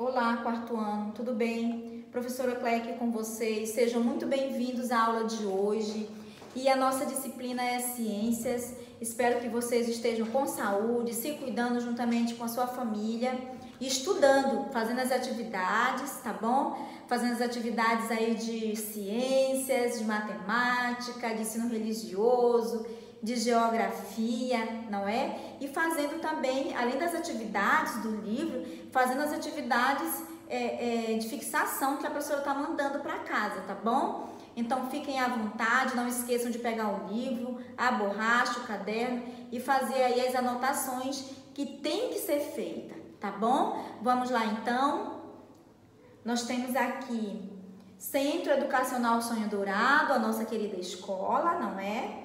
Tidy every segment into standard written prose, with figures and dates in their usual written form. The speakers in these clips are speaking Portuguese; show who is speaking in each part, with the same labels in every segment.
Speaker 1: Olá, quarto ano, tudo bem? Professora Cléia aqui com vocês. Sejam muito bem-vindos à aula de hoje. E a nossa disciplina é Ciências. Espero que vocês estejam com saúde, se cuidando juntamente com a sua família e estudando, fazendo as atividades, tá bom? Fazendo as atividades aí de ciências, de matemática, de ensino religioso, de geografia, não é? E fazendo também, além das atividades do livro, fazendo as atividades de fixação que a professora está mandando para casa, tá bom? Então fiquem à vontade, não esqueçam de pegar o livro, a borracha, o caderno e fazer aí as anotações que tem que ser feita, tá bom? Vamos lá então. Nós temos aqui Centro Educacional Sonho Dourado, a nossa querida escola, não é?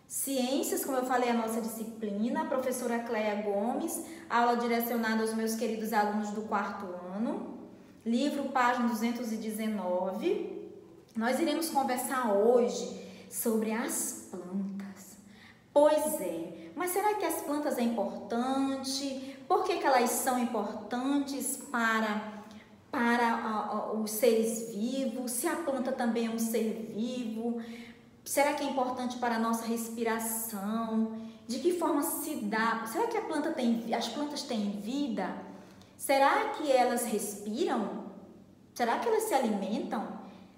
Speaker 1: Ciências, como eu falei, a nossa disciplina, a professora Cléia Gomes, aula direcionada aos meus queridos alunos do quarto ano, livro, página 219. Nós iremos conversar hoje sobre as plantas. Pois é, mas será que as plantas é importante? Por que elas são importantes para os seres vivos? Se a planta também é um ser vivo? Será que é importante para a nossa respiração? De que forma se dá? Será que as plantas têm vida? Será que elas respiram? Será que elas se alimentam?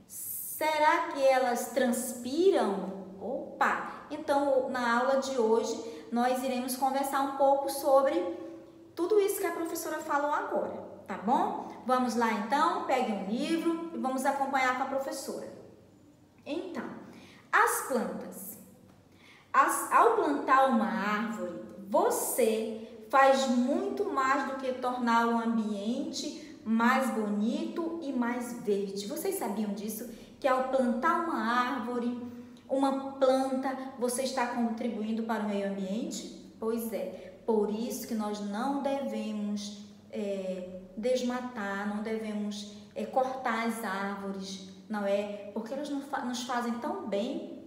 Speaker 1: Será que elas transpiram? Opa! Então, na aula de hoje, nós iremos conversar um pouco sobre tudo isso que a professora falou agora, tá bom? Vamos lá então, pegue um livro e vamos acompanhar com a professora. Então, as plantas. Ao plantar uma árvore, você faz muito mais do que tornar o ambiente mais bonito e mais verde. Vocês sabiam disso? Que ao plantar uma árvore, uma planta, você está contribuindo para o meio ambiente? Pois é, por isso que nós não devemos desmatar, não devemos cortar as árvores, não é? Porque elas nos fazem tão bem.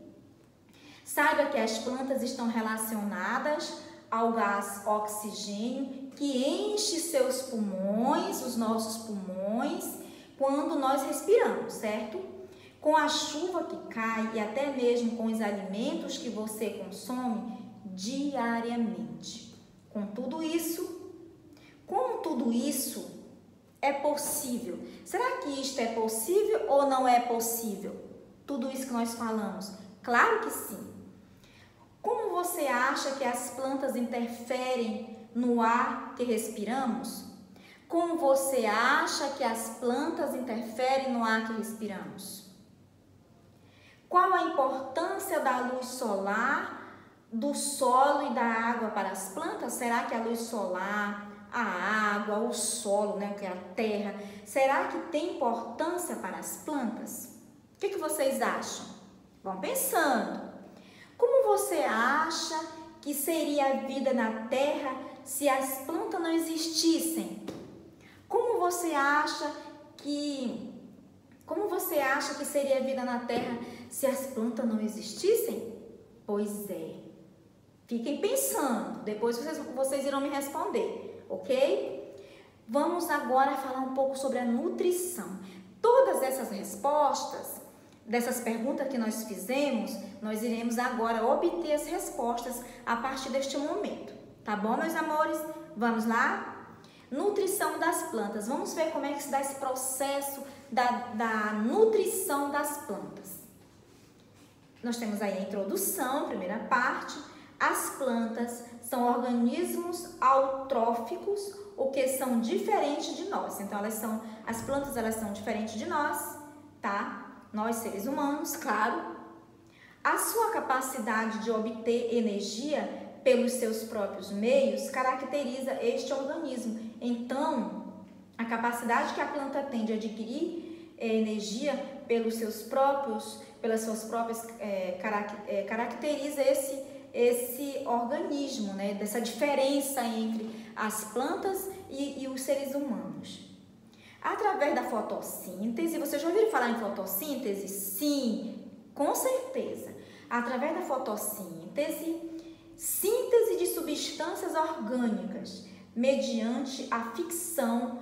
Speaker 1: Saiba que as plantas estão relacionadas ao gás oxigênio que enche seus pulmões, os nossos pulmões, quando nós respiramos, certo? Com a chuva que cai e até mesmo com os alimentos que você consome diariamente. Com tudo isso, como tudo isso é possível? Será que isto é possível ou não é possível? Tudo isso que nós falamos? Claro que sim. Como você acha que as plantas interferem no ar que respiramos? Como você acha que as plantas interferem no ar que respiramos? Qual a importância da luz solar, do solo e da água para as plantas? Será que a luz solar, a água, o solo, né, que é a terra, será que tem importância para as plantas? O que vocês acham? Vão pensando. Como você acha que seria a vida na terra se as plantas não existissem? Como você acha que seria a vida na terra se as plantas não existissem? Pois é. Fiquem pensando, depois vocês irão me responder, ok? Vamos agora falar um pouco sobre a nutrição. Todas essas respostas, dessas perguntas que nós fizemos, nós iremos agora obter as respostas a partir deste momento. Tá bom, meus amores? Vamos lá? Nutrição das plantas. Vamos ver como é que se dá esse processo da nutrição das plantas. Nós temos aí a introdução, primeira parte. As plantas são organismos autróficos, o que são diferentes de nós. Então, as plantas são diferentes de nós, tá? Nós, seres humanos, claro. A sua capacidade de obter energia pelos seus próprios meios caracteriza este organismo. Então, a capacidade que a planta tem de adquirir energia pelas suas próprias caracteriza esse organismo, né? Dessa diferença entre as plantas e os seres humanos. Através da fotossíntese, vocês já ouviram falar em fotossíntese? Sim, com certeza. Através da fotossíntese, síntese de substâncias orgânicas, mediante a fixação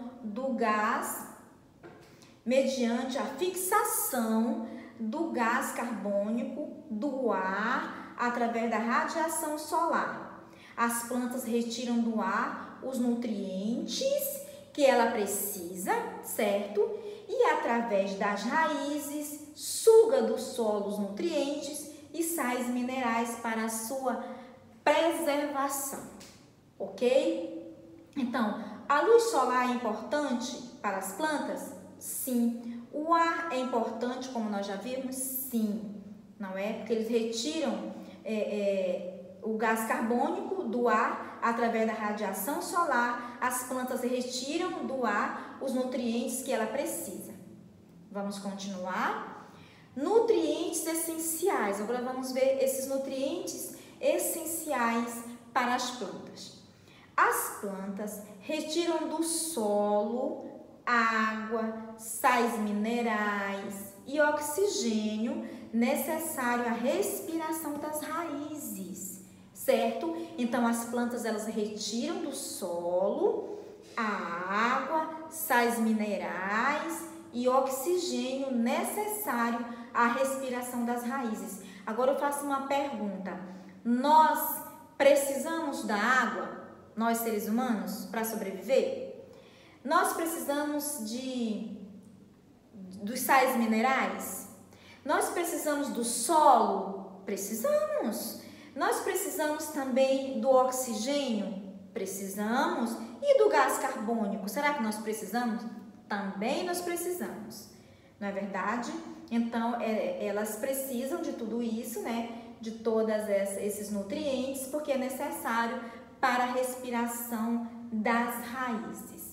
Speaker 1: do gás carbônico do ar através da radiação solar. As plantas retiram do ar os nutrientes que ela precisa, certo? E através das raízes, suga do solo os nutrientes e sais minerais para a sua preservação, ok? Então, a luz solar é importante para as plantas? Sim. O ar é importante, como nós já vimos? Sim. Não é? Porque eles retiram o gás carbônico do ar através da radiação solar. As plantas retiram do ar os nutrientes que ela precisa. Vamos continuar? Nutrientes essenciais. Agora vamos ver esses nutrientes essenciais para as plantas. As plantas retiram do solo água, sais minerais e oxigênio necessário à respiração das raízes, certo? Então, as plantas, elas retiram do solo a água, sais minerais e oxigênio necessário à respiração das raízes. Agora, eu faço uma pergunta. Nós precisamos da água, nós seres humanos, para sobreviver? Nós precisamos dos sais minerais? Nós precisamos do solo? Precisamos. Nós precisamos também do oxigênio? Precisamos. E do gás carbônico? Será que nós precisamos? Também nós precisamos. Não é verdade? Então, elas precisam de tudo isso, né? De todos esses nutrientes, porque é necessário para a respiração das raízes.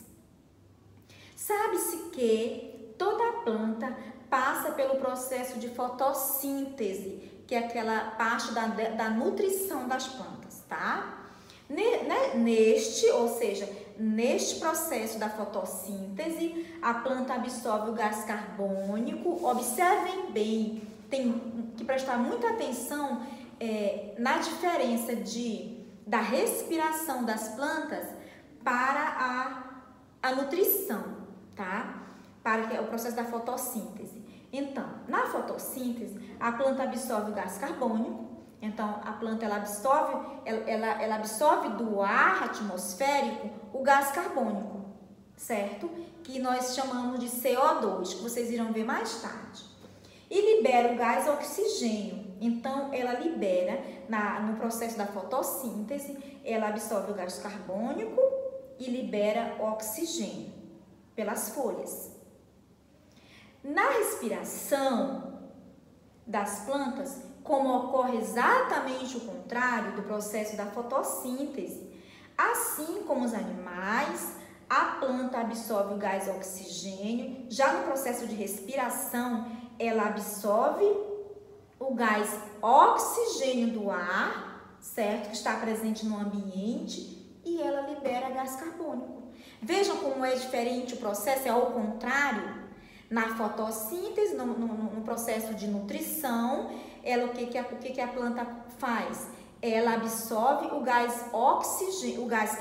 Speaker 1: Sabe-se que toda planta passa pelo processo de fotossíntese, que é aquela parte da nutrição das plantas, tá? Neste processo da fotossíntese, a planta absorve o gás carbônico. Observem bem, tem que prestar muita atenção na diferença da respiração das plantas para a nutrição, tá? Para o processo da fotossíntese. Então, na fotossíntese, a planta absorve o gás carbônico. Então, a planta ela absorve do ar atmosférico o gás carbônico, certo? Que nós chamamos de CO2, que vocês irão ver mais tarde. E libera o gás oxigênio. Então, ela libera, no processo da fotossíntese, ela absorve o gás carbônico e libera oxigênio pelas folhas. Na respiração das plantas, como ocorre exatamente o contrário do processo da fotossíntese, assim como os animais, a planta absorve o gás oxigênio. Já no processo de respiração, ela absorve o gás oxigênio do ar, certo? Que está presente no ambiente, e ela libera gás carbônico. Vejam como é diferente o processo, é ao contrário. Na fotossíntese, no processo de nutrição, o que a planta faz? Ela absorve o gás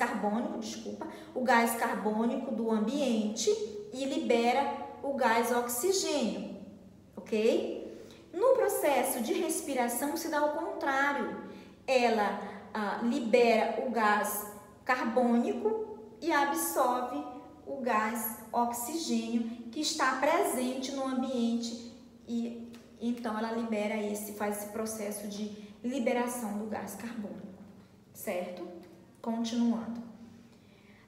Speaker 1: carbônico do ambiente e libera o gás oxigênio, ok? No processo de respiração se dá o contrário. Ela libera o gás carbônico e absorve o gás oxigênio que está presente no ambiente e então ela faz esse processo de liberação do gás carbônico, certo? Continuando.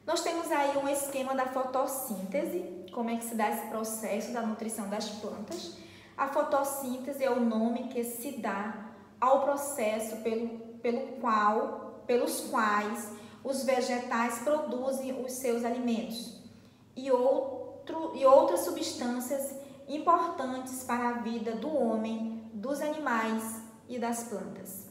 Speaker 1: Nós temos aí um esquema da fotossíntese, como é que se dá esse processo da nutrição das plantas. A fotossíntese é o nome que se dá ao processo pelos quais os vegetais produzem os seus alimentos e outras substâncias importantes para a vida do homem, dos animais e das plantas.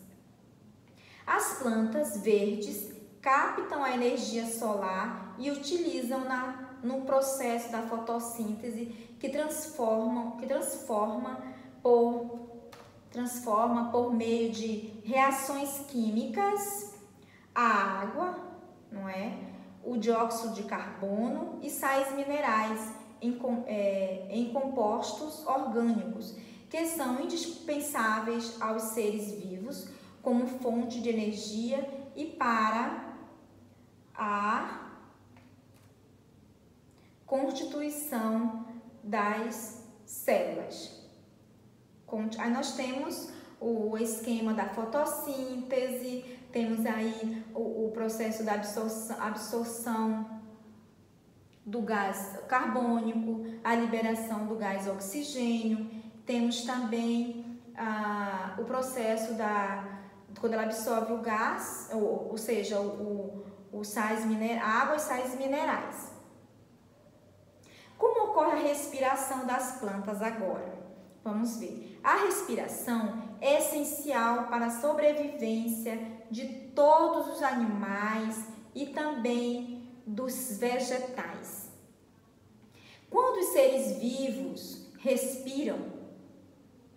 Speaker 1: As plantas verdes captam a energia solar e utilizam no processo da fotossíntese que transforma por meio de reações químicas a água, não é? o dióxido de carbono e sais minerais em compostos orgânicos, que são indispensáveis aos seres vivos como fonte de energia e para a constituição das células. Aí nós temos o esquema da fotossíntese, temos aí o processo da absorção do gás carbônico, a liberação do gás oxigênio, temos também o processo quando ela absorve o gás, ou seja, água e sais minerais. Como ocorre a respiração das plantas agora? Vamos ver. A respiração é essencial para a sobrevivência de todos os animais e também dos vegetais. Quando os seres vivos respiram,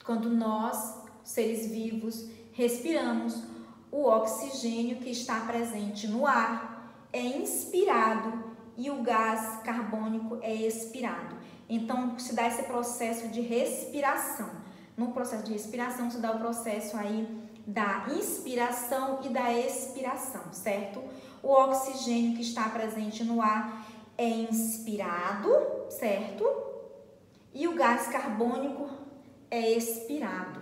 Speaker 1: quando nós, seres vivos, respiramos, o oxigênio que está presente no ar é inspirado e o gás carbônico é expirado. Então, se dá esse processo de respiração. No processo de respiração, se dá o processo aí da inspiração e da expiração, certo? O oxigênio que está presente no ar é inspirado, certo? E o gás carbônico é expirado.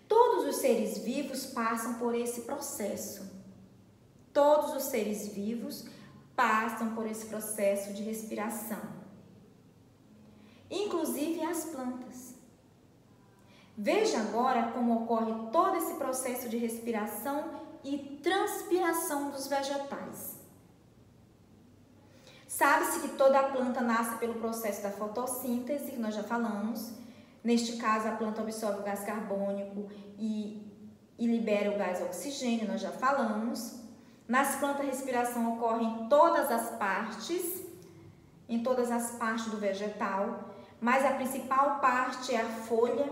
Speaker 1: Todos os seres vivos passam por esse processo. Todos os seres vivos passam por esse processo de respiração. Inclusive as plantas. Veja agora como ocorre todo esse processo de respiração e transpiração dos vegetais. Sabe-se que toda a planta nasce pelo processo da fotossíntese, que nós já falamos. Neste caso, a planta absorve o gás carbônico e libera o gás oxigênio, nós já falamos. Nas plantas, a respiração ocorre em todas as partes do vegetal, mas a principal parte é a folha,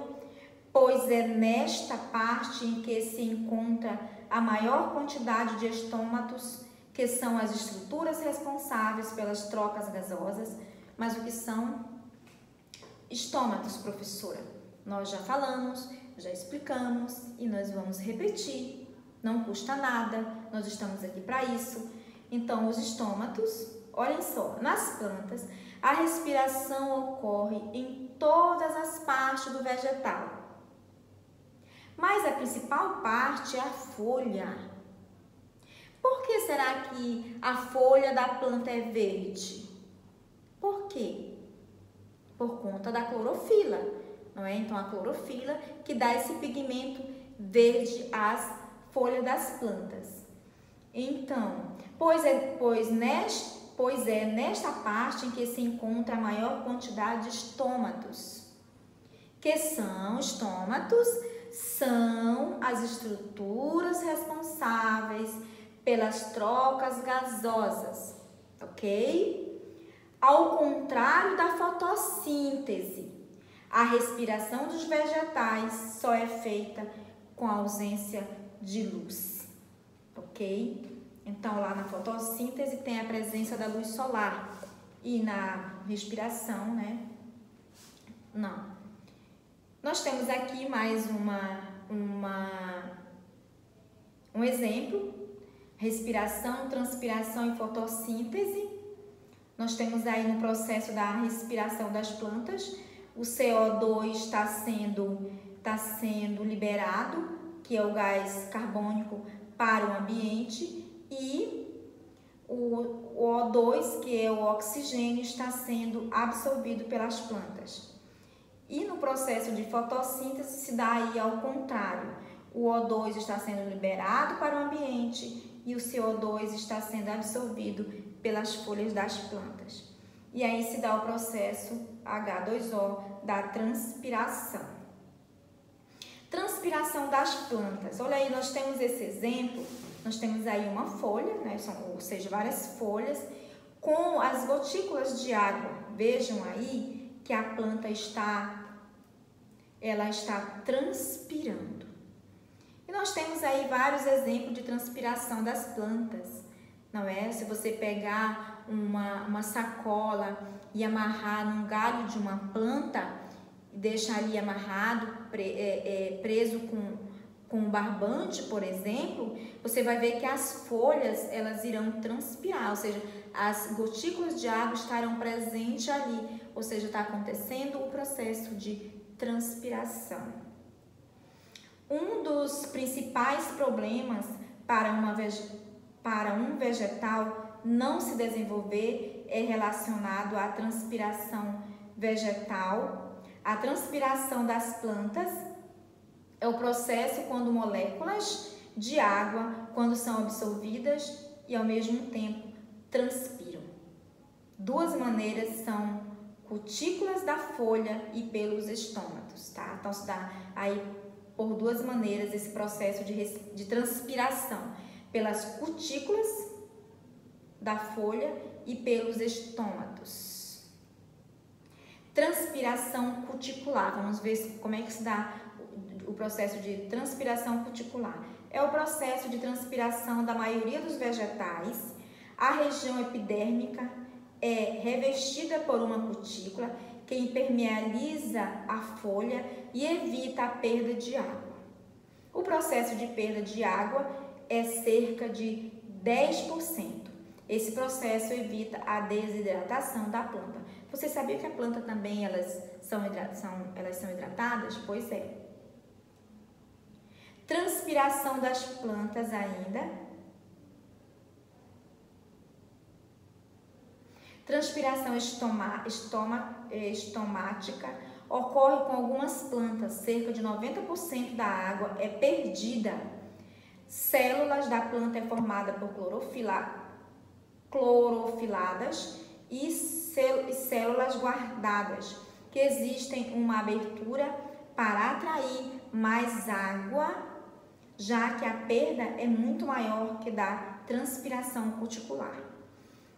Speaker 1: pois é nesta parte em que se encontra a maior quantidade de estômatos, que são as estruturas responsáveis pelas trocas gasosas. Mas o que são estômatos, professora? Nós já falamos, já explicamos e nós vamos repetir. Não custa nada, nós estamos aqui para isso. Então, os estômatos, olhem só, nas plantas, a respiração ocorre em todas as partes do vegetal. Mas a principal parte é a folha. Por que será que a folha da planta é verde? Por quê? Por conta da clorofila, não é? Então, a clorofila que dá esse pigmento verde às folhas das plantas. Então, pois é nesta parte em que se encontra a maior quantidade de estômatos. Que são estômatos? São as estruturas responsáveis pelas trocas gasosas, ok? Ao contrário da fotossíntese, a respiração dos vegetais só é feita com a ausência de luz, ok? Então, lá na fotossíntese tem a presença da luz solar e na respiração, né? Não. Nós temos aqui mais um exemplo: respiração, transpiração e fotossíntese. Nós temos aí no processo da respiração das plantas, o CO2 está sendo liberado, que é o gás carbônico, para o ambiente, e o O2, que é o oxigênio, está sendo absorvido pelas plantas. E no processo de fotossíntese se dá aí ao contrário. O O2 está sendo liberado para o ambiente e o CO2 está sendo absorvido pelas folhas das plantas. E aí se dá o processo H2O da transpiração. Transpiração das plantas. Olha aí, nós temos esse exemplo. Nós temos aí uma folha, né? Ou seja, várias folhas com as gotículas de água. Vejam aí que a planta está transpirando. E nós temos aí vários exemplos de transpiração das plantas, não é? Se você pegar uma sacola e amarrar num galho de uma planta, deixar ali amarrado, preso com um barbante, por exemplo, você vai ver que as folhas, elas irão transpirar, ou seja, as gotículas de água estarão presentes ali, ou seja, está acontecendo o processo de transpiração. Um dos principais problemas para um vegetal não se desenvolver é relacionado à transpiração vegetal. A transpiração das plantas é o processo quando moléculas de água, quando são absorvidas e ao mesmo tempo transpiram. Duas maneiras são cutículas da folha e pelos estômatos, tá? Então se dá aí por duas maneiras esse processo de transpiração, pelas cutículas da folha e pelos estômatos. Transpiração cuticular, vamos ver como é que se dá o processo de transpiração cuticular. É o processo de transpiração da maioria dos vegetais. A região epidérmica é revestida por uma cutícula que impermeabiliza a folha e evita a perda de água. O processo de perda de água é cerca de 10%. Esse processo evita a desidratação da planta. Você sabia que a planta também elas são hidratadas? Pois é. Transpiração das plantas ainda. Transpiração estomática ocorre com algumas plantas. Cerca de 90% da água é perdida. Células da planta é formada por clorofiladas e células guardadas, que existem uma abertura para atrair mais água, já que a perda é muito maior que da transpiração cuticular.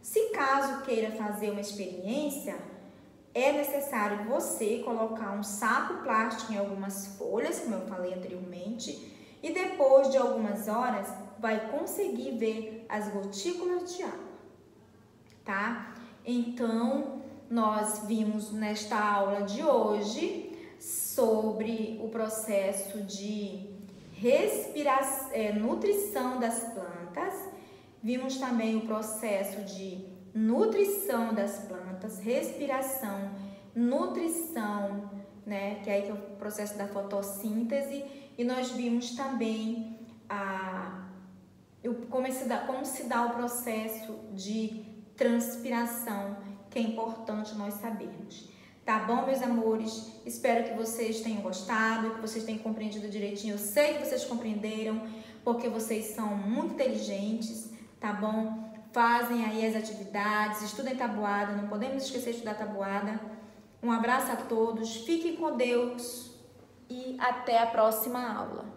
Speaker 1: Se caso queira fazer uma experiência, é necessário você colocar um saco plástico em algumas folhas, como eu falei anteriormente, e depois de algumas horas vai conseguir ver as gotículas de água, tá? Então, nós vimos nesta aula de hoje sobre o processo de nutrição das plantas. Vimos também o processo de nutrição das plantas, respiração, nutrição, né, que é o processo da fotossíntese, e nós vimos também como se dá o processo de transpiração, que é importante nós sabermos. Tá bom, meus amores? Espero que vocês tenham gostado, que vocês tenham compreendido direitinho. Eu sei que vocês compreenderam, porque vocês são muito inteligentes, tá bom? Fazem aí as atividades, estudem tabuada, não podemos esquecer de estudar tabuada. Um abraço a todos, fiquem com Deus e até a próxima aula.